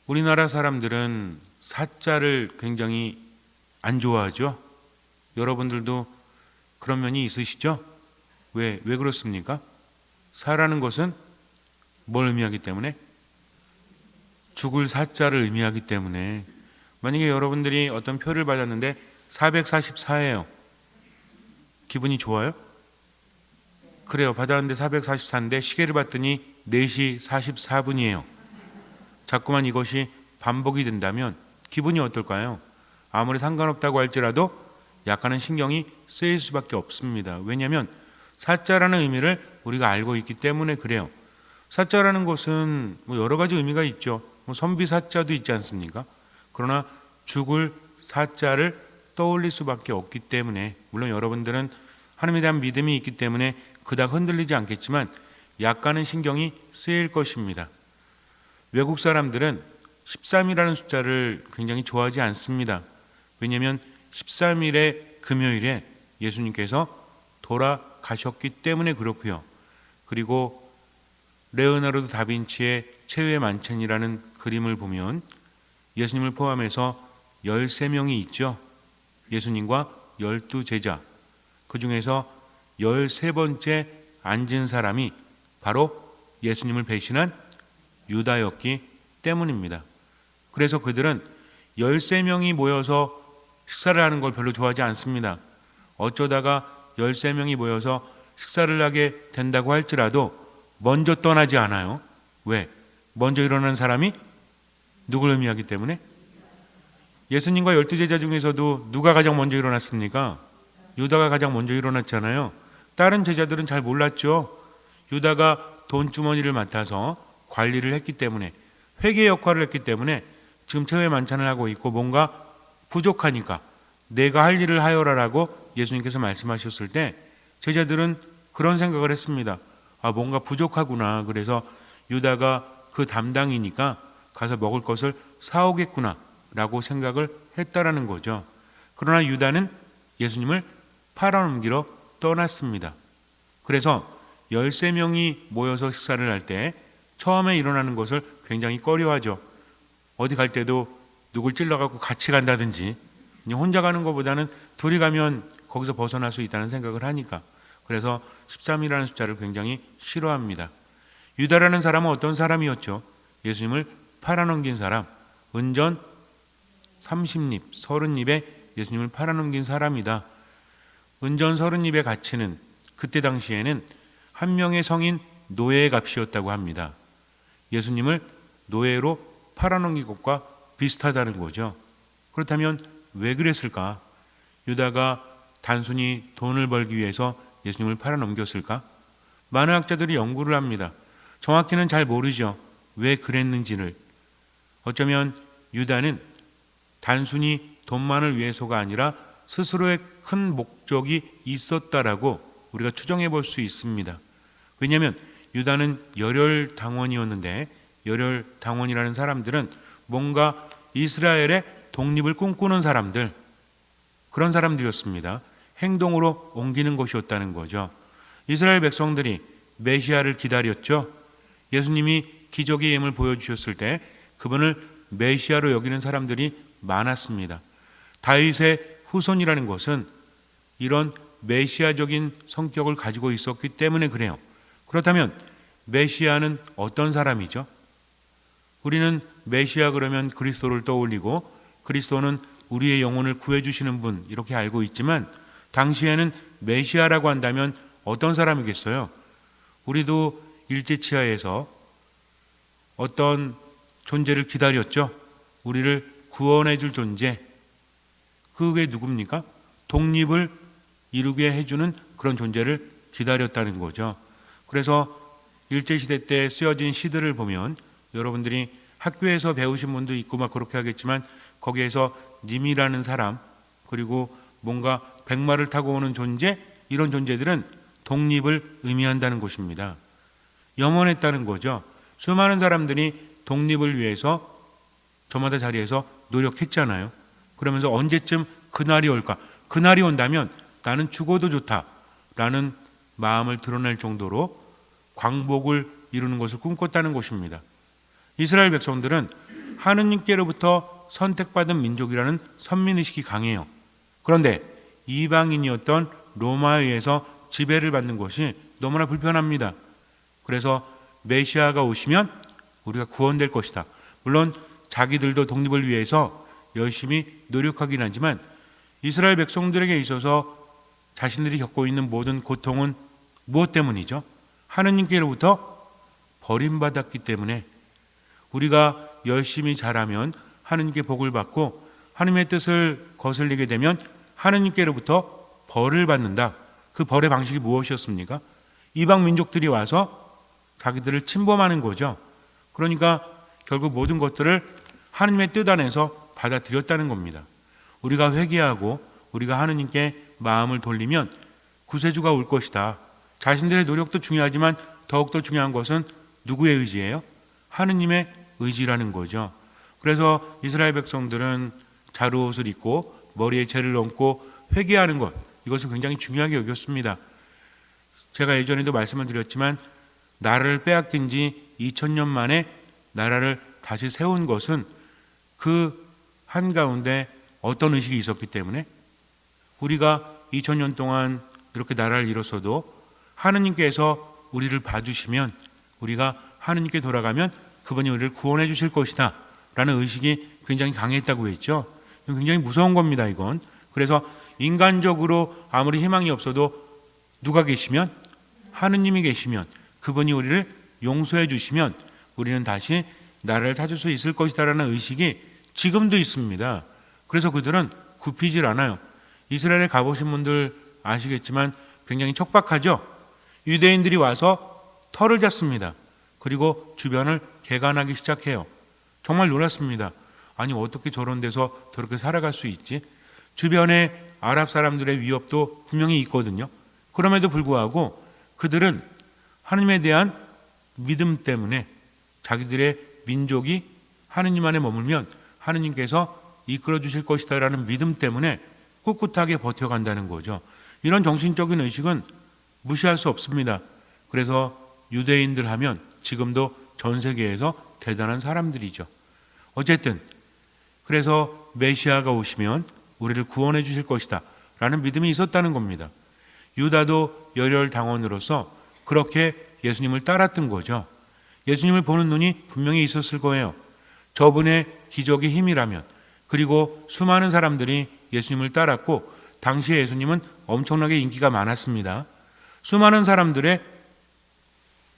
우리나라 사람들은 사자를 굉장히 안 좋아하죠. 여러분들도 그런 면이 있으시죠? 왜 그렇습니까? 사라는 것은 뭘 의미하기 때문에? 죽을 사자를 의미하기 때문에. 만약에 여러분들이 어떤 표를 받았는데 444예요. 기분이 좋아요? 그래요. 받았는데 444인데 시계를 봤더니 4시 44분이에요. 자꾸만 이것이 반복이 된다면 기분이 어떨까요? 아무리 상관없다고 할지라도 약간은 신경이 쓰일 수밖에 없습니다. 왜냐하면 사자라는 의미를 우리가 알고 있기 때문에 그래요. 사자라는 것은 여러 가지 의미가 있죠. 선비 사자도 있지 않습니까? 그러나 죽을 사자를 떠올릴 수밖에 없기 때문에, 물론 여러분들은 하나님에 대한 믿음이 있기 때문에 그닥 흔들리지 않겠지만 약간은 신경이 쓰일 것입니다. 외국 사람들은 13이라는 숫자를 굉장히 좋아하지 않습니다. 왜냐하면 13일의 금요일에 예수님께서 돌아가셨기 때문에 그렇고요. 그리고 레오나르도 다빈치의 최후의 만찬이라는 그림을 보면 예수님을 포함해서 13명이 있죠. 예수님과 12제자, 그 중에서 13번째 앉은 사람이 바로 예수님을 배신한 유다였기 때문입니다. 그래서 그들은 13명이 모여서 식사를 하는 걸 별로 좋아하지 않습니다. 어쩌다가 13명이 모여서 식사를 하게 된다고 할지라도 먼저 떠나지 않아요. 왜? 먼저 일어난 사람이 누굴 의미하기 때문에? 예수님과 12제자 중에서도 누가 가장 먼저 일어났습니까? 유다가 가장 먼저 일어났잖아요. 다른 제자들은 잘 몰랐죠. 유다가 돈주머니를 맡아서 관리를 했기 때문에, 회계 역할을 했기 때문에 지금 최후의 만찬을 하고 있고 뭔가 부족하니까 내가 할 일을 하여라라고 예수님께서 말씀하셨을 때 제자들은 그런 생각을 했습니다. 뭔가 부족하구나. 그래서 유다가 그 담당이니까 가서 먹을 것을 사오겠구나 라고 생각을 했다라는 거죠. 그러나 유다는 예수님을 팔아넘기러 떠났습니다. 그래서 13명이 모여서 식사를 할 때 처음에 일어나는 것을 굉장히 꺼려하죠. 어디 갈 때도 누굴 찔러갖고 같이 간다든지, 혼자 가는 것보다는 둘이 가면 거기서 벗어날 수 있다는 생각을 하니까. 그래서 13이라는 숫자를 굉장히 싫어합니다. 유다라는 사람은 어떤 사람이었죠? 예수님을 팔아넘긴 사람, 은전 30립, 30립에 예수님을 팔아넘긴 사람이다. 은전 30립의 가치는 그때 당시에는 한 명의 성인 노예의 값이었다고 합니다. 예수님을 노예로 팔아넘긴 것과 비슷하다는 거죠. 그렇다면 왜 그랬을까? 유다가 단순히 돈을 벌기 위해서 예수님을 팔아넘겼을까? 많은 학자들이 연구를 합니다. 정확히는 잘 모르죠. 왜 그랬는지를. 어쩌면 유다는 단순히 돈만을 위해서가 아니라 스스로의 큰 목적이 있었다라고 우리가 추정해 볼 수 있습니다. 왜냐하면 유다는 열혈당원이었는데, 열혈당원이라는 사람들은 뭔가 이스라엘의 독립을 꿈꾸는 사람들, 그런 사람들이었습니다. 행동으로 옮기는 것이었다는 거죠. 이스라엘 백성들이 메시아를 기다렸죠. 예수님이 기적의 힘을 보여주셨을 때 그분을 메시아로 여기는 사람들이 많았습니다. 다윗의 후손이라는 것은 이런 메시아적인 성격을 가지고 있었기 때문에 그래요. 그렇다면 메시아는 어떤 사람이죠? 우리는 메시아 그러면 그리스도를 떠올리고 그리스도는 우리의 영혼을 구해주시는 분 이렇게 알고 있지만, 당시에는 메시아라고 한다면 어떤 사람이겠어요? 우리도 일제치하에서 어떤 존재를 기다렸죠. 우리를 구원해 줄 존재. 그게 누굽니까? 독립을 이루게 해주는 그런 존재를 기다렸다는 거죠. 그래서 일제시대 때 쓰여진 시들을 보면 여러분들이 학교에서 배우신 분도 있고 막 그렇게 하겠지만, 거기에서 님이라는 사람, 그리고 뭔가 백마를 타고 오는 존재, 이런 존재들은 독립을 의미한다는 것입니다. 염원했다는 거죠. 수많은 사람들이 독립을 위해서 저마다 자리에서 노력했잖아요. 그러면서 언제쯤 그날이 올까? 그날이 온다면 나는 죽어도 좋다라는 마음을 드러낼 정도로 광복을 이루는 것을 꿈꿨다는 것입니다. 이스라엘 백성들은 하느님께로부터 선택받은 민족이라는 선민의식이 강해요. 그런데 이방인이었던 로마에 의해서 지배를 받는 것이 너무나 불편합니다. 그래서 메시아가 오시면 우리가 구원될 것이다. 물론 자기들도 독립을 위해서 열심히 노력하긴 하지만 이스라엘 백성들에게 있어서 자신들이 겪고 있는 모든 고통은 무엇 때문이죠? 하느님께로부터 버림받았기 때문에 우리가 열심히 잘하면 하느님께 복을 받고 하느님의 뜻을 거슬리게 되면 하느님께로부터 벌을 받는다. 그 벌의 방식이 무엇이었습니까? 이방 민족들이 와서 자기들을 침범하는 거죠. 그러니까 결국 모든 것들을 하느님의 뜻 안에서 받아들였다는 겁니다. 우리가 회개하고 우리가 하느님께 마음을 돌리면 구세주가 올 것이다. 자신들의 노력도 중요하지만 더욱더 중요한 것은 누구의 의지예요? 하느님의 의지라는 거죠. 그래서 이스라엘 백성들은 자루옷을 입고 머리에 재를 얹고 회개하는 것, 이것을 굉장히 중요하게 여겼습니다. 제가 예전에도 말씀을 드렸지만 나라를 빼앗긴 지 2000년 만에 나라를 다시 세운 것은 그 한가운데 어떤 의식이 있었기 때문에 우리가 2000년 동안 이렇게 나라를 잃었어도 하느님께서 우리를 봐주시면 우리가 하느님께 돌아가면 그분이 우리를 구원해 주실 것이다 라는 의식이 굉장히 강했다고 했죠. 굉장히 무서운 겁니다, 이건. 그래서 인간적으로 아무리 희망이 없어도 누가 계시면? 하느님이 계시면 그분이 우리를 용서해 주시면 우리는 다시 나라를 찾을 수 있을 것이다 라는 의식이 지금도 있습니다. 그래서 그들은 굽히질 않아요. 이스라엘에 가보신 분들 아시겠지만 굉장히 척박하죠. 유대인들이 와서 터를 잡습니다. 그리고 주변을 개간하기 시작해요. 정말 놀랐습니다. 아니 어떻게 저런 데서 저렇게 살아갈 수 있지? 주변에 아랍 사람들의 위협도 분명히 있거든요. 그럼에도 불구하고 그들은 하느님에 대한 믿음 때문에 자기들의 민족이 하느님 안에 머물면 하느님께서 이끌어 주실 것이다 라는 믿음 때문에 꿋꿋하게 버텨간다는 거죠. 이런 정신적인 의식은 무시할 수 없습니다. 그래서 유대인들 하면 지금도 전 세계에서 대단한 사람들이죠. 어쨌든 그래서 메시아가 오시면 우리를 구원해 주실 것이다 라는 믿음이 있었다는 겁니다. 유다도 열혈당원으로서 그렇게 예수님을 따랐던 거죠. 예수님을 보는 눈이 분명히 있었을 거예요. 저분의 기적의 힘이라면, 그리고 수많은 사람들이 예수님을 따랐고 당시에 예수님은 엄청나게 인기가 많았습니다. 수많은 사람들의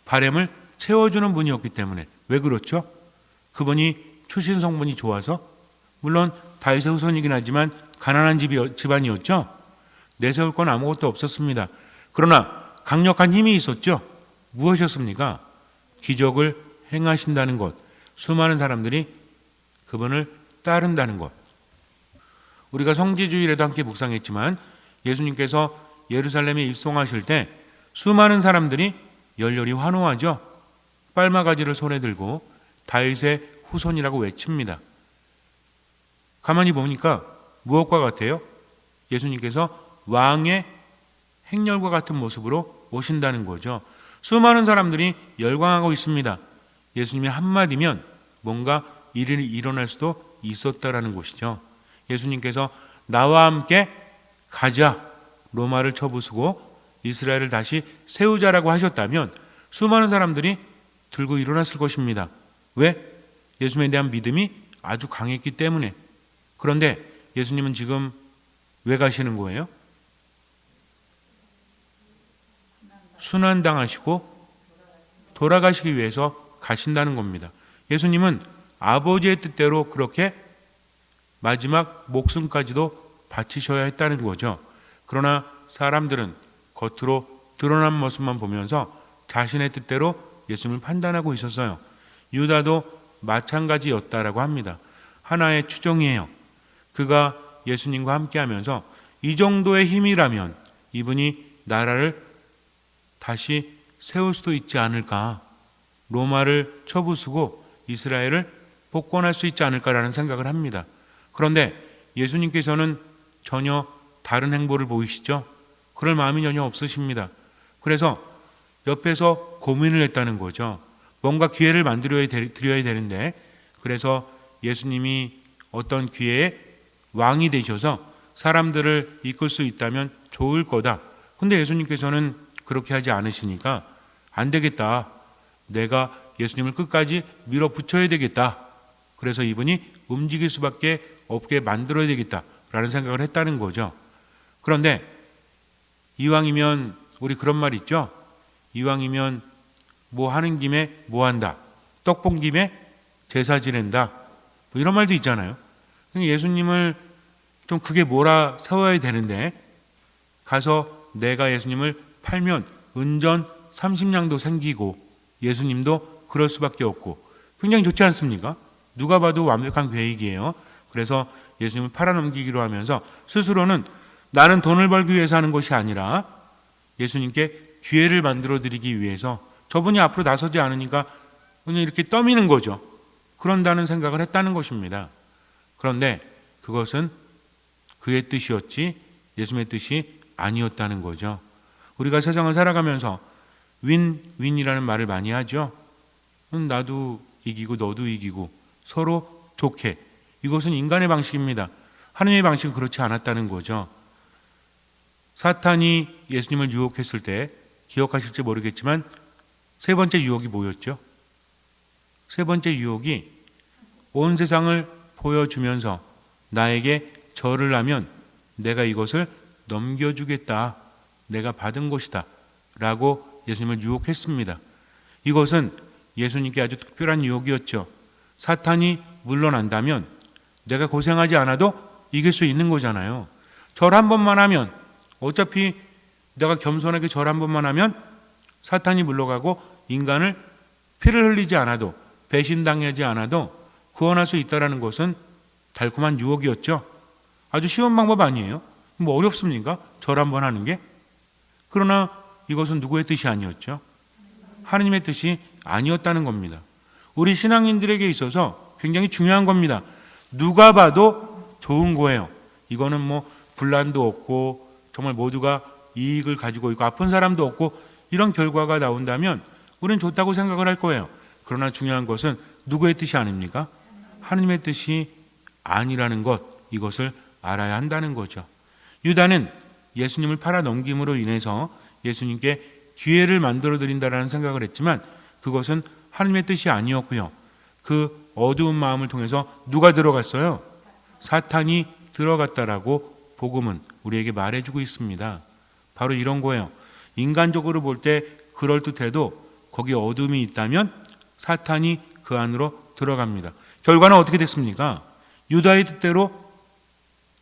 바램을 채워주는 분이었기 때문에. 왜 그렇죠? 그분이 출신 성분이 좋아서, 물론 다윗의 후손이긴 하지만 가난한 집안이었죠. 내세울 건 아무것도 없었습니다. 그러나 강력한 힘이 있었죠. 무엇이었습니까? 기적을 행하신다는 것, 수많은 사람들이 그분을 따른다는 것. 우리가 성지주일에도 함께 묵상했지만 예수님께서 예루살렘에 입성하실 때 수많은 사람들이 열렬히 환호하죠. 빨마가지를 손에 들고 다윗의 후손이라고 외칩니다. 가만히 보니까 무엇과 같아요? 예수님께서 왕의 행렬과 같은 모습으로 오신다는 거죠. 수많은 사람들이 열광하고 있습니다. 예수님의 한마디면 뭔가 일이 일어날 수도 있었다라는 것이죠. 예수님께서 나와 함께 가자, 로마를 쳐부수고 이스라엘을 다시 세우자라고 하셨다면 수많은 사람들이 들고 일어났을 것입니다. 왜? 예수님에 대한 믿음이 아주 강했기 때문에. 그런데 예수님은 지금 왜 가시는 거예요? 순환당하시고 돌아가시기 위해서 가신다는 겁니다. 예수님은 아버지의 뜻대로 그렇게 마지막 목숨까지도 바치셔야 했다는 거죠. 그러나 사람들은 겉으로 드러난 모습만 보면서 자신의 뜻대로 예수님을 판단하고 있었어요. 유다도 마찬가지였다라고 합니다. 하나의 추정이에요. 그가 예수님과 함께하면서 이 정도의 힘이라면 이분이 나라를 다시 세울 수도 있지 않을까, 로마를 쳐부수고 이스라엘을 복권할 수 있지 않을까라는 생각을 합니다. 그런데 예수님께서는 전혀 다른 행보를 보이시죠? 그럴 마음이 전혀 없으십니다. 그래서 옆에서 고민을 했다는 거죠. 뭔가 기회를 만들어야 드려야 되는데, 그래서 예수님이 어떤 기회에 왕이 되셔서 사람들을 이끌 수 있다면 좋을 거다. 근데 예수님께서는 그렇게 하지 않으시니까 안 되겠다. 내가 예수님을 끝까지 밀어붙여야 되겠다. 그래서 이분이 움직일 수밖에 없게 만들어야 되겠다라는 생각을 했다는 거죠. 그런데 이왕이면 우리 그런 말 있죠. 이왕이면 뭐 하는 김에 뭐 한다. 떡 본 김에 제사 지낸다. 뭐 이런 말도 있잖아요. 예수님을 좀 크게 몰아 세워야 되는데 가서 내가 예수님을 팔면 은전 30냥도 생기고 예수님도 그럴 수밖에 없고 굉장히 좋지 않습니까? 누가 봐도 완벽한 계획이에요. 그래서 예수님을 팔아넘기기로 하면서 스스로는 나는 돈을 벌기 위해서 하는 것이 아니라 예수님께 기회를 만들어 드리기 위해서 저분이 앞으로 나서지 않으니까 그냥 이렇게 떠미는 거죠. 그런다는 생각을 했다는 것입니다. 그런데 그것은 그의 뜻이었지 예수님의 뜻이 아니었다는 거죠. 우리가 세상을 살아가면서 윈윈이라는 말을 많이 하죠. 나도 이기고 너도 이기고 서로 좋게. 이것은 인간의 방식입니다. 하나님의 방식은 그렇지 않았다는 거죠. 사탄이 예수님을 유혹했을 때 기억하실지 모르겠지만 세 번째 유혹이 뭐였죠? 세 번째 유혹이 온 세상을 보여주면서 나에게 절을 하면 내가 이것을 넘겨주겠다. 내가 받은 것이다. 라고 예수님을 유혹했습니다. 이것은 예수님께 아주 특별한 유혹이었죠. 사탄이 물러난다면 내가 고생하지 않아도 이길 수 있는 거잖아요. 절 한 번만 하면 어차피 내가 겸손하게 절 한 번만 하면 사탄이 물러가고 인간을 피를 흘리지 않아도 배신당하지 않아도 구원할 수 있다는 것은 달콤한 유혹이었죠. 아주 쉬운 방법 아니에요. 뭐 어렵습니까? 절 한 번 하는 게. 그러나 이것은 누구의 뜻이 아니었죠? 하나님의 뜻이 아니었다는 겁니다. 우리 신앙인들에게 있어서 굉장히 중요한 겁니다. 누가 봐도 좋은 거예요. 이거는 뭐 분란도 없고 정말 모두가 이익을 가지고 있고 아픈 사람도 없고 이런 결과가 나온다면 우리는 좋다고 생각을 할 거예요. 그러나 중요한 것은 누구의 뜻이 아닙니까? 하나님의 뜻이 아니라는 것, 이것을 알아야 한다는 거죠. 유다는 예수님을 팔아넘김으로 인해서 예수님께 기회를 만들어 드린다라는 생각을 했지만 그것은 하나님의 뜻이 아니었고요. 그 어두운 마음을 통해서 누가 들어갔어요? 사탄이 들어갔다라고 복음은 우리에게 말해주고 있습니다. 바로 이런 거예요. 인간적으로 볼 때 그럴듯해도 거기에 어둠이 있다면 사탄이 그 안으로 들어갑니다. 결과는 어떻게 됐습니까? 유다의 뜻대로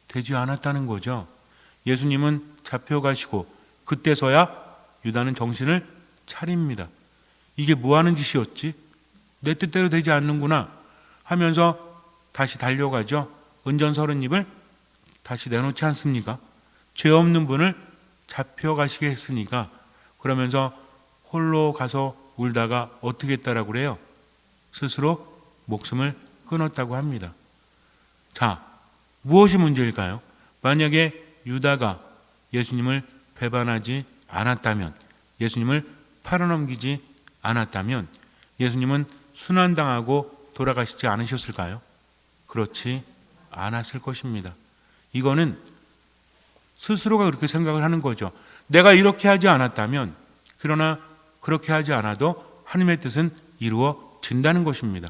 되지 않았다는 거죠. 예수님은 잡혀가시고 그때서야 유다는 정신을 차립니다. 이게 뭐 하는 짓이었지? 내 뜻대로 되지 않는구나 하면서 다시 달려가죠. 은전 30입을 다시 내놓지 않습니까? 죄 없는 분을 잡혀가시게 했으니까. 그러면서 홀로 가서 울다가 어떻게 했다라고 그래요? 스스로 목숨을 끊었다고 합니다. 자, 무엇이 문제일까요? 만약에 유다가 예수님을 배반하지 않았다면, 예수님을 팔아넘기지 않았다면 예수님은 순환당하고 돌아가시지 않으셨을까요? 그렇지 않았을 것입니다. 이거는 스스로가 그렇게 생각을 하는 거죠. 내가 이렇게 하지 않았다면, 그러나 그렇게 하지 않아도 하나님의 뜻은 이루어진다는 것입니다.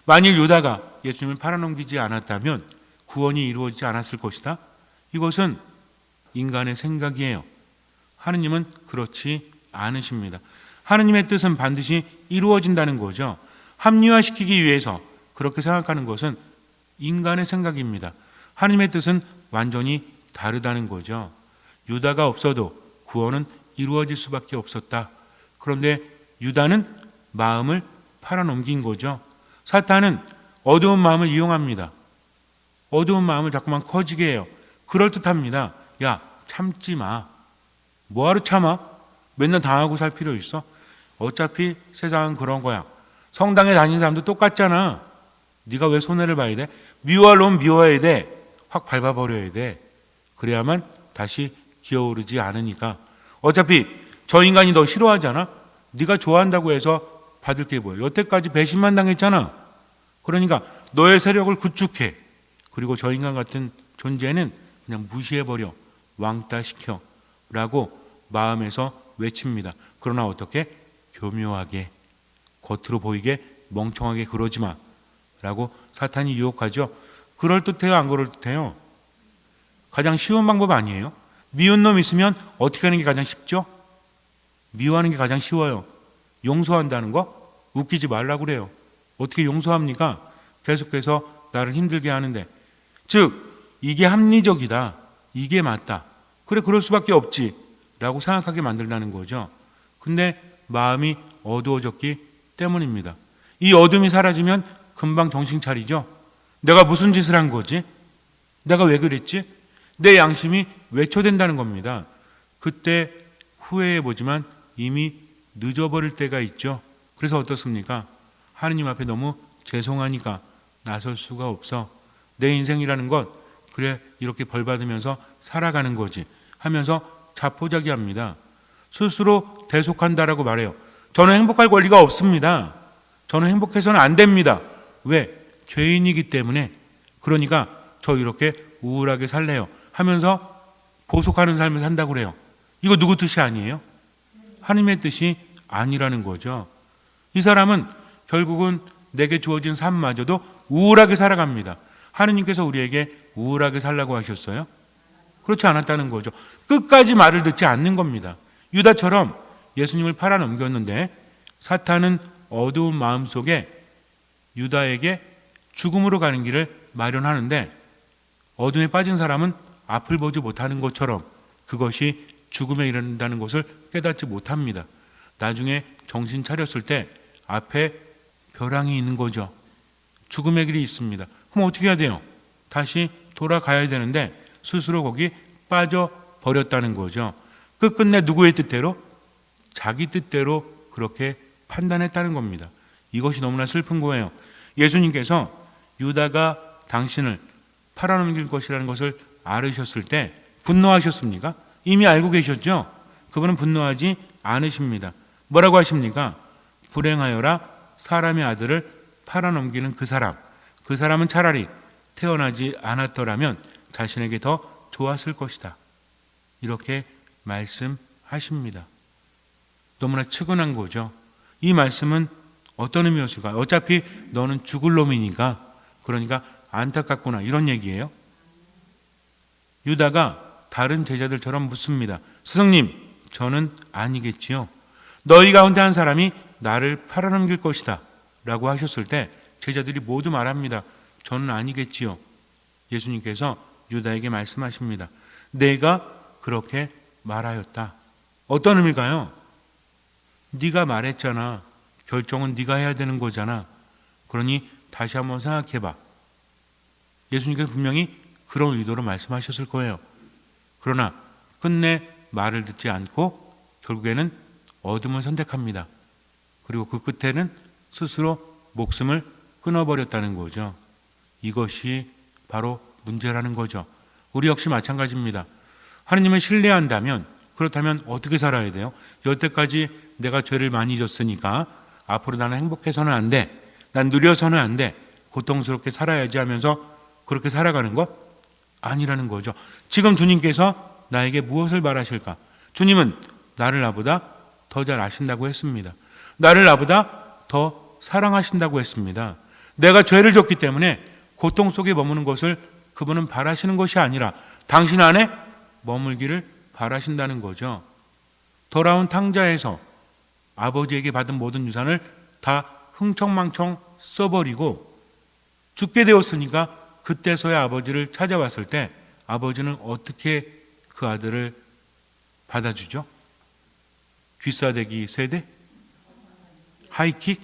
만일 유다가 예수님을 팔아넘기지 않았다면 구원이 이루어지지 않았을 것이다. 이것은 인간의 생각이에요. 하느님은 그렇지 않으십니다. 하느님의 뜻은 반드시 이루어진다는 거죠. 합리화시키기 위해서 그렇게 생각하는 것은 인간의 생각입니다. 하느님의 뜻은 완전히 다르다는 거죠. 유다가 없어도 구원은 이루어질 수밖에 없었다. 그런데 유다는 마음을 팔아넘긴 거죠. 사탄은 어두운 마음을 이용합니다. 어두운 마음을 자꾸만 커지게 해요. 그럴듯합니다. 야, 참지 마. 뭐하러 참아? 맨날 당하고 살 필요 있어? 어차피 세상은 그런 거야. 성당에 다니는 사람도 똑같잖아. 네가 왜 손해를 봐야 돼? 미워할 놈 미워해야 돼. 확 밟아버려야 돼. 그래야만 다시 기어오르지 않으니까. 어차피 저 인간이 너 싫어하잖아. 네가 좋아한다고 해서 받을 게 뭐야? 여태까지 배신만 당했잖아. 그러니까 너의 세력을 구축해. 그리고 저 인간 같은 존재는 그냥 무시해버려. 왕따시켜. 라고 마음에서 외칩니다. 그러나 어떻게? 교묘하게, 겉으로 보이게 멍청하게 그러지 마. 라고 사탄이 유혹하죠. 그럴듯해요? 안 그럴듯해요? 가장 쉬운 방법 아니에요? 미운 놈 있으면 어떻게 하는 게 가장 쉽죠? 미워하는 게 가장 쉬워요. 용서한다는 거? 웃기지 말라고 그래요. 어떻게 용서합니까? 계속해서 나를 힘들게 하는데. 즉 이게 합리적이다. 이게 맞다. 그래 그럴 수밖에 없지. 라고 생각하게 만들라는 거죠. 근데 마음이 어두워졌기 때문입니다. 이 어둠이 사라지면 금방 정신 차리죠. 내가 무슨 짓을 한 거지? 내가 왜 그랬지? 내 양심이 외쳐댄다는 겁니다. 그때 후회해보지만 이미 늦어버릴 때가 있죠. 그래서 어떻습니까? 하느님 앞에 너무 죄송하니까 나설 수가 없어. 내 인생이라는 것 그래 이렇게 벌 받으면서 살아가는 거지 하면서 자포자기합니다. 스스로 대속한다라고 말해요. 저는 행복할 권리가 없습니다. 저는 행복해서는 안 됩니다. 왜? 죄인이기 때문에. 그러니까 저 이렇게 우울하게 살래요 하면서 보속하는 삶을 산다고 그래요. 이거 누구 뜻이 아니에요? 하나님의 뜻이 아니라는 거죠. 이 사람은 결국은 내게 주어진 삶마저도 우울하게 살아갑니다. 하느님께서 우리에게 우울하게 살라고 하셨어요? 그렇지 않았다는 거죠. 끝까지 말을 듣지 않는 겁니다. 유다처럼 예수님을 팔아넘겼는데 사탄은 어두운 마음속에 유다에게 죽음으로 가는 길을 마련하는데 어둠에 빠진 사람은 앞을 보지 못하는 것처럼 그것이 죽음에 이른다는 것을 깨닫지 못합니다. 나중에 정신 차렸을 때 앞에 벼랑이 있는 거죠. 죽음의 길이 있습니다. 그럼 어떻게 해야 돼요? 다시 돌아가야 되는데 스스로 거기 빠져버렸다는 거죠. 끝끝내 누구의 뜻대로? 자기 뜻대로 그렇게 판단했다는 겁니다. 이것이 너무나 슬픈 거예요. 예수님께서 유다가 당신을 팔아넘길 것이라는 것을 알으셨을 때 분노하셨습니까? 이미 알고 계셨죠? 그분은 분노하지 않으십니다. 뭐라고 하십니까? 불행하여라 사람의 아들을 팔아넘기는 그 사람은 차라리 태어나지 않았더라면 자신에게 더 좋았을 것이다. 이렇게 말씀하십니다. 너무나 측은한 거죠. 이 말씀은 어떤 의미였을까요? 어차피 너는 죽을 놈이니까 그러니까 안타깝구나 이런 얘기예요. 유다가 다른 제자들처럼 묻습니다. 스승님, 저는 아니겠지요. 너희 가운데 한 사람이 나를 팔아넘길 것이다 라고 하셨을 때 제자들이 모두 말합니다. 저는 아니겠지요. 예수님께서 유다에게 말씀하십니다. 내가 그렇게 말하였다. 어떤 의미일까요? 네가 말했잖아. 결정은 네가 해야 되는 거잖아. 그러니 다시 한번 생각해봐. 예수님께서 분명히 그런 의도로 말씀하셨을 거예요. 그러나 끝내 말을 듣지 않고 결국에는 어둠을 선택합니다. 그리고 그 끝에는 스스로 목숨을 끊어버렸다는 거죠. 이것이 바로 문제라는 거죠. 우리 역시 마찬가지입니다. 하느님을 신뢰한다면 그렇다면 어떻게 살아야 돼요? 여태까지 내가 죄를 많이 졌으니까 앞으로 나는 행복해서는 안 돼. 난 누려서는 안 돼. 고통스럽게 살아야지 하면서 그렇게 살아가는 것? 아니라는 거죠. 지금 주님께서 나에게 무엇을 바라실까? 주님은 나를 나보다 더 잘 아신다고 했습니다. 나를 나보다 더 사랑하신다고 했습니다. 내가 죄를 졌기 때문에 고통 속에 머무는 것을 그분은 바라시는 것이 아니라 당신 안에 머물기를 바라신다는 거죠. 돌아온 탕자에서 아버지에게 받은 모든 유산을 다 흥청망청 써버리고 죽게 되었으니까 그때서야 아버지를 찾아왔을 때 아버지는 어떻게 그 아들을 받아주죠? 귀싸대기 세대? 하이킥?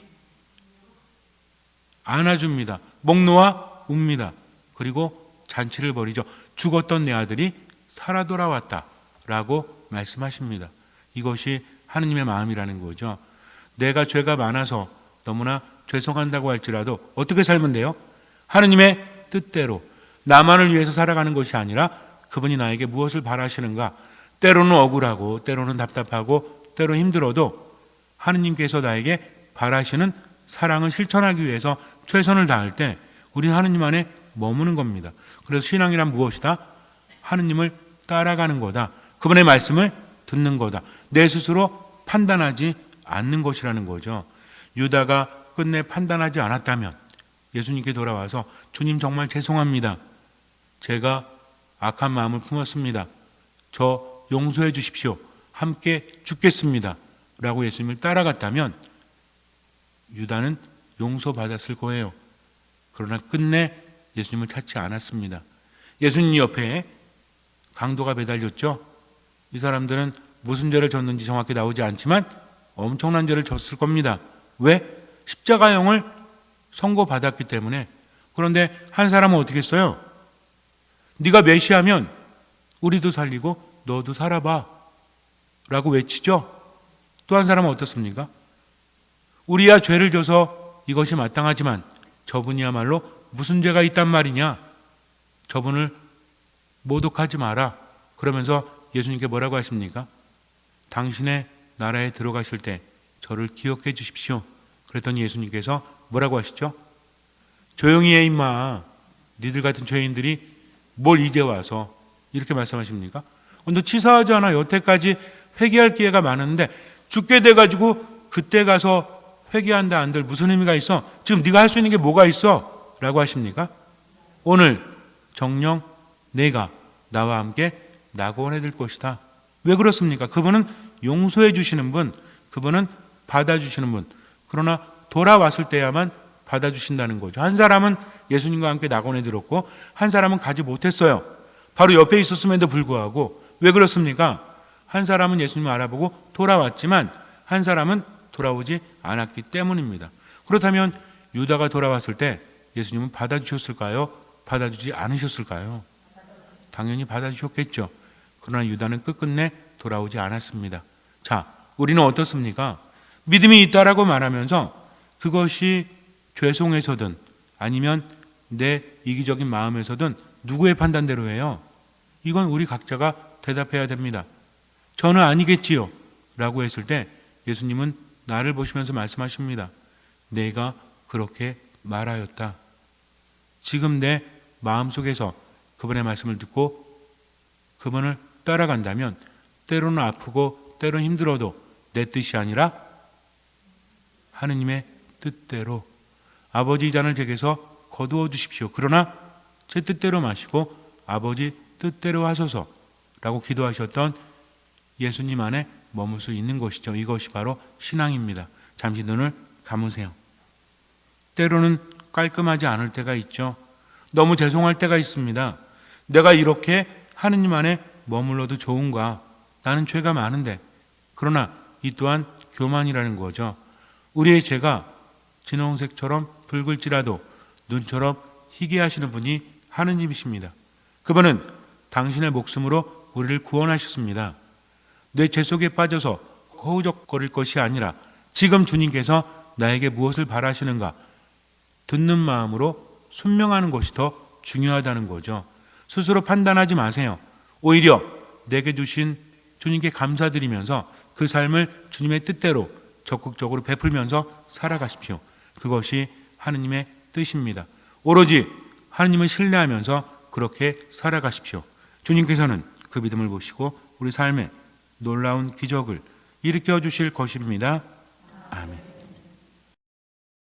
안아줍니다. 목 놓아 웁니다. 그리고 잔치를 벌이죠. 죽었던 내 아들이 살아 돌아왔다 라고 말씀하십니다. 이것이 하느님의 마음이라는 거죠. 내가 죄가 많아서 너무나 죄송한다고 할지라도 어떻게 살면 돼요? 하느님의 뜻대로 나만을 위해서 살아가는 것이 아니라 그분이 나에게 무엇을 바라시는가. 때로는 억울하고 때로는 답답하고 때로 힘들어도 하느님께서 나에게 바라시는 사랑을 실천하기 위해서 최선을 다할 때 우리는 하느님 안에 머무는 겁니다. 그래서 신앙이란 무엇이다? 하느님을 따라가는 거다. 그분의 말씀을 듣는 거다. 내 스스로 판단하지 않는 것이라는 거죠. 유다가 끝내 판단하지 않았다면 예수님께 돌아와서 주님 정말 죄송합니다. 제가 악한 마음을 품었습니다. 저 용서해 주십시오. 함께 죽겠습니다. 라고 예수님을 따라갔다면 유다는 용서받았을 거예요. 그러나 끝내 예수님을 찾지 않았습니다. 예수님 옆에 강도가 매달렸죠. 이 사람들은 무슨 죄를 졌는지 정확히 나오지 않지만 엄청난 죄를 졌을 겁니다. 왜? 십자가형을 선고받았기 때문에. 그런데 한 사람은 어떻게 했어요? 네가 메시아면 우리도 살리고 너도 살아봐 라고 외치죠. 또 한 사람은 어떻습니까? 우리야 죄를 져서 이것이 마땅하지만 저분이야말로 무슨 죄가 있단 말이냐? 저분을 모독하지 마라. 그러면서 예수님께 뭐라고 하십니까? 당신의 나라에 들어가실 때 저를 기억해 주십시오. 그랬더니 예수님께서 뭐라고 하시죠? 조용히 해 임마. 니들 같은 죄인들이 뭘 이제 와서 이렇게 말씀하십니까? 너 치사하지 않아? 여태까지 회개할 기회가 많은데 죽게 돼가지고 그때 가서 회개한다 한들 무슨 의미가 있어? 지금 네가 할 수 있는 게 뭐가 있어? 라고 하십니까? 오늘 정녕 내가 나와 함께 낙원에 들 것이다. 왜 그렇습니까? 그분은 용서해 주시는 분, 그분은 받아주시는 분. 그러나 돌아왔을 때야만 받아주신다는 거죠. 한 사람은 예수님과 함께 낙원에 들었고 한 사람은 가지 못했어요. 바로 옆에 있었음에도 불구하고. 왜 그렇습니까? 한 사람은 예수님을 알아보고 돌아왔지만 한 사람은 돌아오지 않았기 때문입니다. 그렇다면 유다가 돌아왔을 때 예수님은 받아주셨을까요? 받아주지 않으셨을까요? 당연히 받아주셨겠죠. 그러나 유다는 끝끝내 돌아오지 않았습니다. 자, 우리는 어떻습니까? 믿음이 있다라고 말하면서 그것이 죄송해서든 아니면 내 이기적인 마음에서든 누구의 판단대로 해요? 이건 우리 각자가 대답해야 됩니다. 저는 아니겠지요 라고 했을 때 예수님은 나를 보시면서 말씀하십니다. 내가 그렇게 말하였다. 지금 내 마음속에서 그분의 말씀을 듣고 그분을 따라간다면 때로는 아프고 때로는 힘들어도 내 뜻이 아니라 하느님의 뜻대로 아버지 이 잔을 제게서 거두어 주십시오. 그러나 제 뜻대로 마시고 아버지 뜻대로 하소서라고 기도하셨던 예수님 안에 머물 수 있는 것이죠. 이것이 바로 신앙입니다. 잠시 눈을 감으세요. 때로는 깔끔하지 않을 때가 있죠. 너무 죄송할 때가 있습니다. 내가 이렇게 하느님 안에 머물러도 좋은가? 나는 죄가 많은데. 그러나 이 또한 교만이라는 거죠. 우리의 죄가 진홍색처럼 붉을지라도 눈처럼 희게 하시는 분이 하느님이십니다. 그분은 당신의 목숨으로 우리를 구원하셨습니다. 내 죄 속에 빠져서 허우적거릴 것이 아니라 지금 주님께서 나에게 무엇을 바라시는가 듣는 마음으로 순명하는 것이 더 중요하다는 거죠. 스스로 판단하지 마세요. 오히려 내게 주신 주님께 감사드리면서 그 삶을 주님의 뜻대로 적극적으로 베풀면서 살아가십시오. 그것이 하느님의 뜻입니다. 오로지 하느님을 신뢰하면서 그렇게 살아가십시오. 주님께서는 그 믿음을 보시고 우리 삶에 놀라운 기적을 일으켜 주실 것입니다. 아멘.